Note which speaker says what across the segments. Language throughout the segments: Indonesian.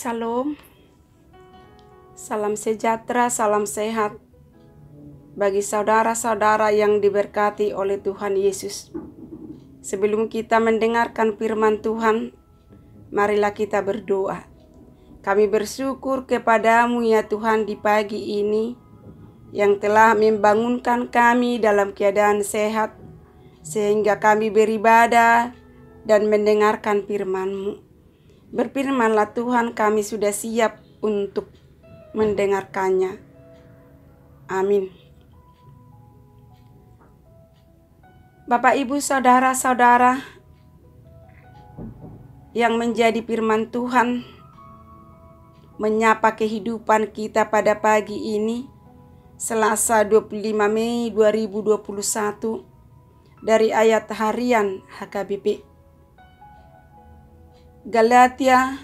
Speaker 1: Salam, salam sejahtera, salam sehat bagi saudara-saudara yang diberkati oleh Tuhan Yesus. Sebelum kita mendengarkan firman Tuhan, marilah kita berdoa. Kami bersyukur kepadamu ya Tuhan di pagi ini yang telah membangunkan kami dalam keadaan sehat sehingga kami beribadah dan mendengarkan firman-Mu. Berfirmanlah Tuhan, kami sudah siap untuk mendengarkannya. Amin. Bapak, Ibu, saudara-saudara yang menjadi firman Tuhan menyapa kehidupan kita pada pagi ini, Selasa 25 Mei 2021, dari ayat harian HKBP. Galatia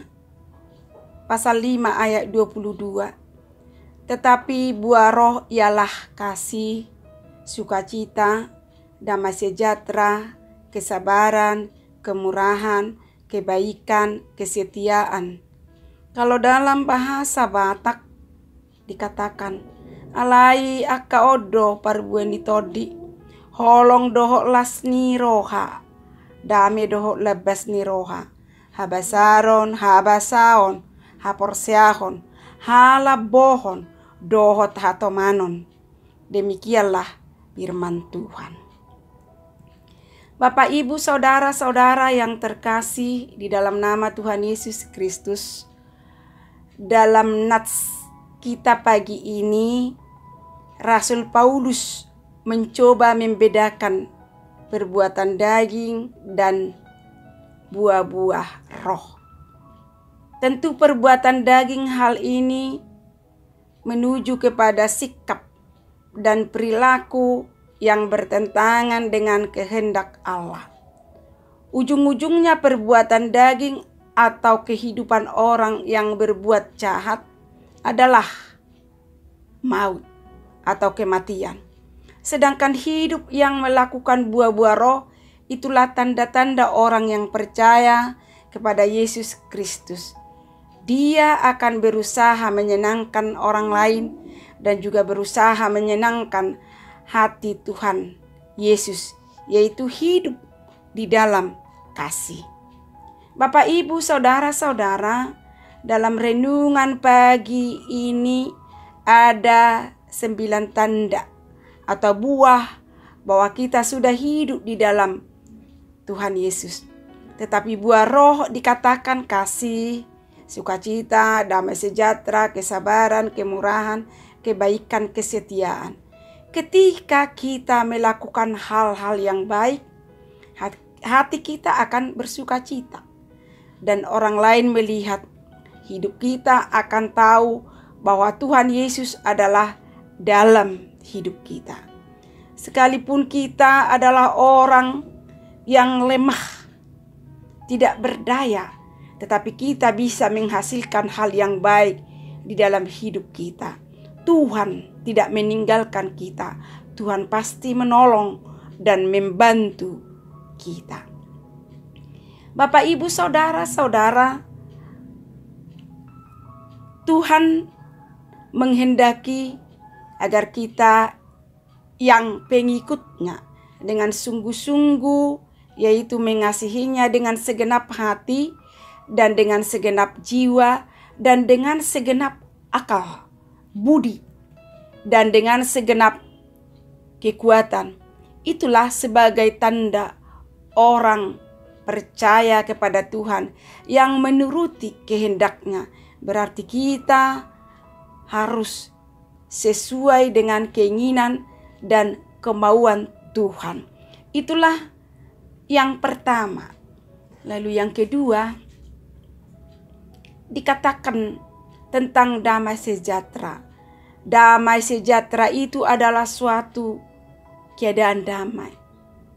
Speaker 1: pasal 5 ayat 22. Tetapi buah roh ialah kasih, sukacita, damai sejahtera, kesabaran, kemurahan, kebaikan, kesetiaan. Kalau dalam bahasa Batak dikatakan, alai aka odo parbueni todi, holong dohok las ni roha, dame dohok lebas ni roha. Habasaron, habasaon, haporseahon, halabohon, dohot hatomanon. Demikianlah firman Tuhan. Bapak, Ibu, saudara-saudara yang terkasih di dalam nama Tuhan Yesus Kristus, dalam nats kita pagi ini, Rasul Paulus mencoba membedakan perbuatan daging dan buah-buah roh. Tentu perbuatan daging hal ini menuju kepada sikap dan perilaku yang bertentangan dengan kehendak Allah. Ujung-ujungnya perbuatan daging atau kehidupan orang yang berbuat jahat adalah maut atau kematian. Sedangkan hidup yang melakukan buah-buah roh itulah tanda-tanda orang yang percaya kepada Yesus Kristus. Dia akan berusaha menyenangkan orang lain dan juga berusaha menyenangkan hati Tuhan Yesus, yaitu hidup di dalam kasih. Bapak, Ibu, saudara-saudara, dalam renungan pagi ini ada 9 tanda atau buah bahwa kita sudah hidup di dalam Tuhan Yesus. Tetapi buah roh dikatakan kasih, sukacita, damai sejahtera, kesabaran, kemurahan, kebaikan, kesetiaan. Ketika kita melakukan hal-hal yang baik, hati kita akan bersukacita. Dan orang lain melihat hidup kita akan tahu bahwa Tuhan Yesus adalah dalam hidup kita. Sekalipun kita adalah orang yang lemah, tidak berdaya, tetapi kita bisa menghasilkan hal yang baik di dalam hidup kita. Tuhan tidak meninggalkan kita. Tuhan pasti menolong dan membantu kita. Bapak, Ibu, saudara-saudara, Tuhan menghendaki agar kita yang pengikutnya dengan sungguh-sungguh, yaitu mengasihinya dengan segenap hati dan dengan segenap jiwa dan dengan segenap akal, budi dan dengan segenap kekuatan. Itulah sebagai tanda orang percaya kepada Tuhan yang menuruti kehendaknya. Berarti kita harus sesuai dengan keinginan dan kemauan Tuhan. Itulah yang pertama. Lalu yang kedua, dikatakan tentang damai sejahtera. Damai sejahtera itu adalah suatu keadaan damai,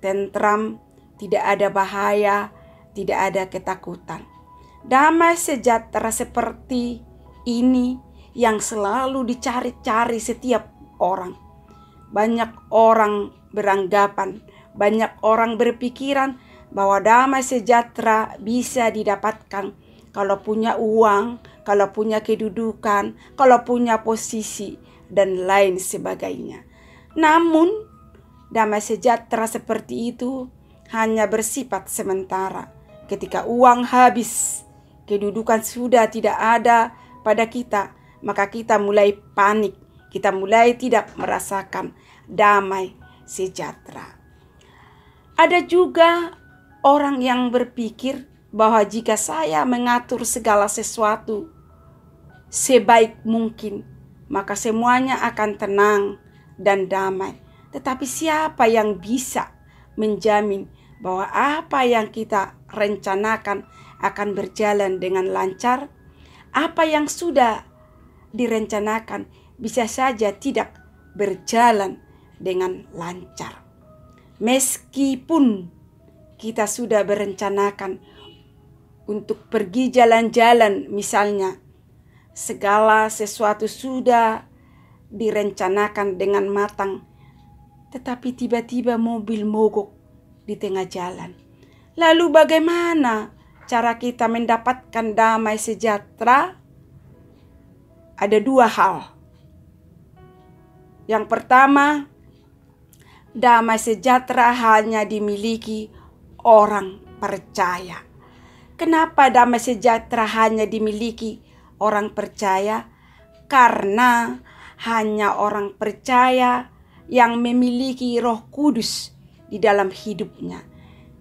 Speaker 1: tentram, tidak ada bahaya, tidak ada ketakutan. Damai sejahtera seperti ini yang selalu dicari-cari setiap orang. Banyak orang beranggapan, banyak orang berpikiran bahwa damai sejahtera bisa didapatkan kalau punya uang, kalau punya kedudukan, kalau punya posisi, dan lain sebagainya. Namun, damai sejahtera seperti itu hanya bersifat sementara. Ketika uang habis, kedudukan sudah tidak ada pada kita, maka kita mulai panik, kita mulai tidak merasakan damai sejahtera. Ada juga orang yang berpikir bahwa jika saya mengatur segala sesuatu sebaik mungkin, maka semuanya akan tenang dan damai. Tetapi siapa yang bisa menjamin bahwa apa yang kita rencanakan akan berjalan dengan lancar? Apa yang sudah direncanakan bisa saja tidak berjalan dengan lancar. Meskipun kita sudah berencanakan untuk pergi jalan-jalan misalnya, segala sesuatu sudah direncanakan dengan matang, tetapi tiba-tiba mobil mogok di tengah jalan. Lalu bagaimana cara kita mendapatkan damai sejahtera? Ada dua hal. Yang pertama, damai sejahtera hanya dimiliki orang percaya. Kenapa damai sejahtera hanya dimiliki orang percaya? Karena hanya orang percaya yang memiliki Roh Kudus di dalam hidupnya.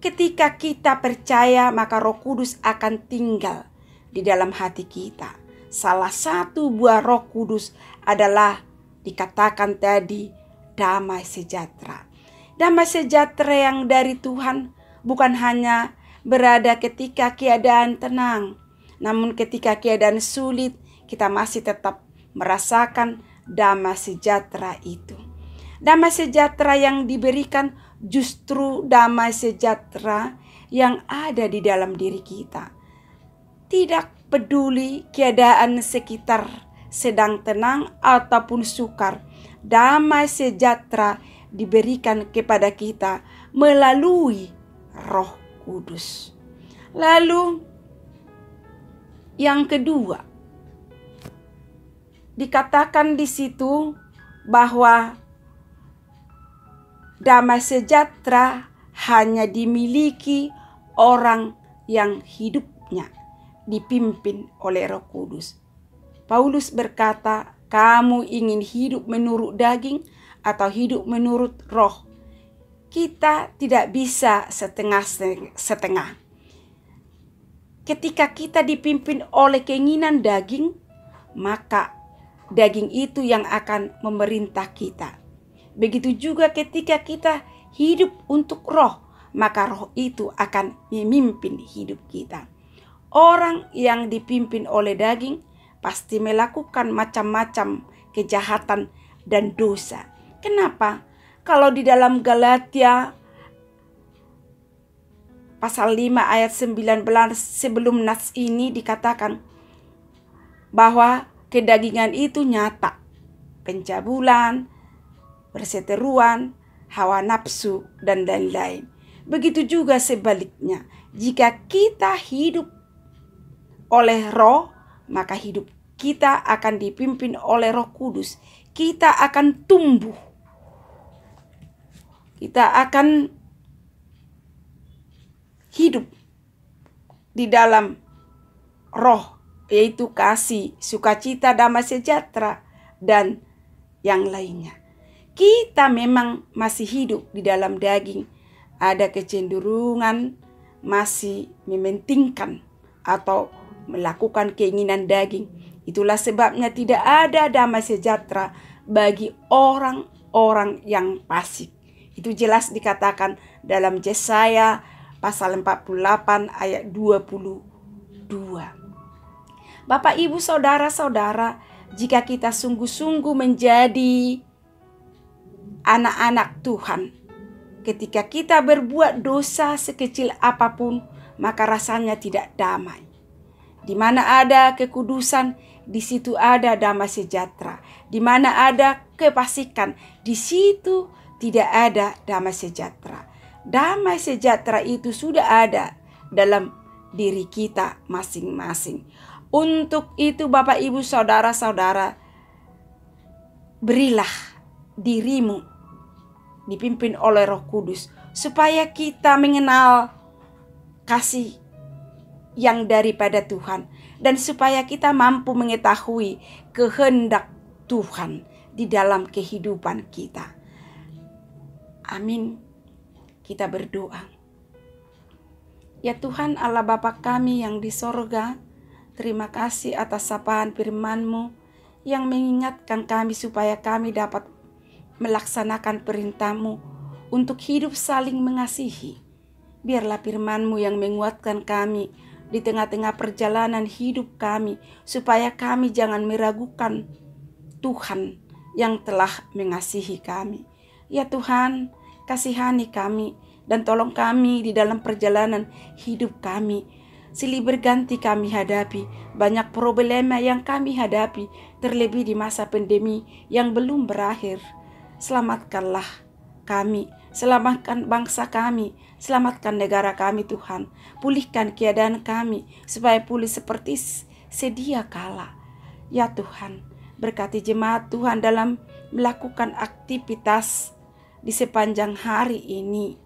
Speaker 1: Ketika kita percaya, maka Roh Kudus akan tinggal di dalam hati kita. Salah satu buah Roh Kudus adalah dikatakan tadi damai sejahtera. Damai sejahtera yang dari Tuhan bukan hanya berada ketika keadaan tenang, namun ketika keadaan sulit kita masih tetap merasakan damai sejahtera itu. Damai sejahtera yang diberikan justru damai sejahtera yang ada di dalam diri kita. Tidak peduli keadaan sekitar sedang tenang ataupun sukar, damai sejahtera diberikan kepada kita melalui Roh Kudus. Lalu yang kedua, dikatakan di situ bahwa damai sejahtera hanya dimiliki orang yang hidupnya dipimpin oleh Roh Kudus. Paulus berkata, kamu ingin hidup menurut daging atau hidup menurut roh? Kita tidak bisa setengah-setengah. Ketika kita dipimpin oleh keinginan daging, maka daging itu yang akan memerintah kita. Begitu juga ketika kita hidup untuk roh, maka roh itu akan memimpin hidup kita. Orang yang dipimpin oleh daging pasti melakukan macam-macam kejahatan dan dosa. Kenapa? Kalau di dalam Galatia pasal 5 ayat 19 sebelum nas ini dikatakan bahwa kedagingan itu nyata. Pencabulan, perseteruan, hawa nafsu, dan lain-lain. Begitu juga sebaliknya. Jika kita hidup oleh roh, maka hidup kita akan dipimpin oleh Roh Kudus. Kita akan tumbuh. Kita akan hidup di dalam roh, yaitu kasih, sukacita, damai sejahtera, dan yang lainnya. Kita memang masih hidup di dalam daging. Ada kecenderungan masih mementingkan atau melakukan keinginan daging. Itulah sebabnya tidak ada damai sejahtera bagi orang-orang yang fasik. Itu jelas dikatakan dalam Yesaya pasal 48 ayat 22. Bapak, Ibu, saudara-saudara, jika kita sungguh-sungguh menjadi anak-anak Tuhan, ketika kita berbuat dosa sekecil apapun, maka rasanya tidak damai. Di mana ada kekudusan, di situ ada damai sejahtera. Di mana ada kefasikan, di situ tidak ada damai sejahtera. Damai sejahtera itu sudah ada dalam diri kita masing-masing. Untuk itu Bapak Ibu Saudara-saudara, berilah dirimu dipimpin oleh Roh Kudus supaya kita mengenal kasih yang daripada Tuhan dan supaya kita mampu mengetahui kehendak Tuhan di dalam kehidupan kita. Amin. Kita berdoa. Ya Tuhan Allah Bapa kami yang di sorga, terima kasih atas sapaan firman-Mu yang mengingatkan kami supaya kami dapat melaksanakan perintah-Mu untuk hidup saling mengasihi. Biarlah firman-Mu yang menguatkan kami di tengah-tengah perjalanan hidup kami, supaya kami jangan meragukan Tuhan yang telah mengasihi kami. Ya Tuhan, kasihani kami dan tolong kami di dalam perjalanan hidup kami. Silih berganti kami hadapi banyak problema yang kami hadapi, terlebih di masa pandemi yang belum berakhir. Selamatkanlah kami, selamatkan bangsa kami, selamatkan negara kami Tuhan. Pulihkan keadaan kami supaya pulih seperti sedia kala. Ya Tuhan, berkati jemaat Tuhan dalam melakukan aktivitas di sepanjang hari ini.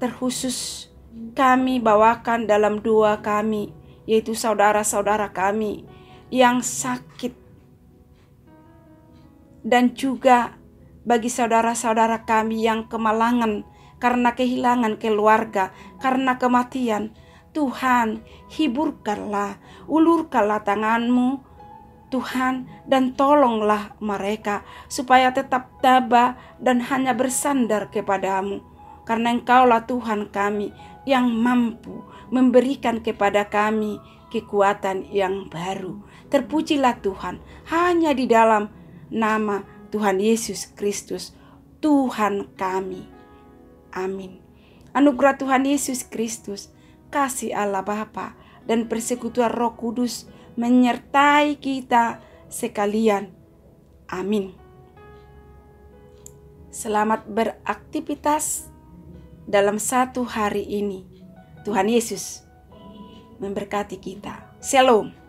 Speaker 1: Terkhusus kami bawakan dalam doa kami, yaitu saudara-saudara kami yang sakit, dan juga bagi saudara-saudara kami yang kemalangan karena kehilangan keluarga, karena kematian. Tuhan, hiburkanlah, ulurkanlah tangan-Mu Tuhan, dan tolonglah mereka supaya tetap tabah dan hanya bersandar kepada-Mu, karena Engkaulah Tuhan kami yang mampu memberikan kepada kami kekuatan yang baru. Terpujilah Tuhan hanya di dalam nama Tuhan Yesus Kristus, Tuhan kami. Amin. Anugerah Tuhan Yesus Kristus, kasih Allah Bapa, dan persekutuan Roh Kudus menyertai kita sekalian. Amin. Selamat beraktivitas dalam satu hari ini. Tuhan Yesus memberkati kita. Shalom.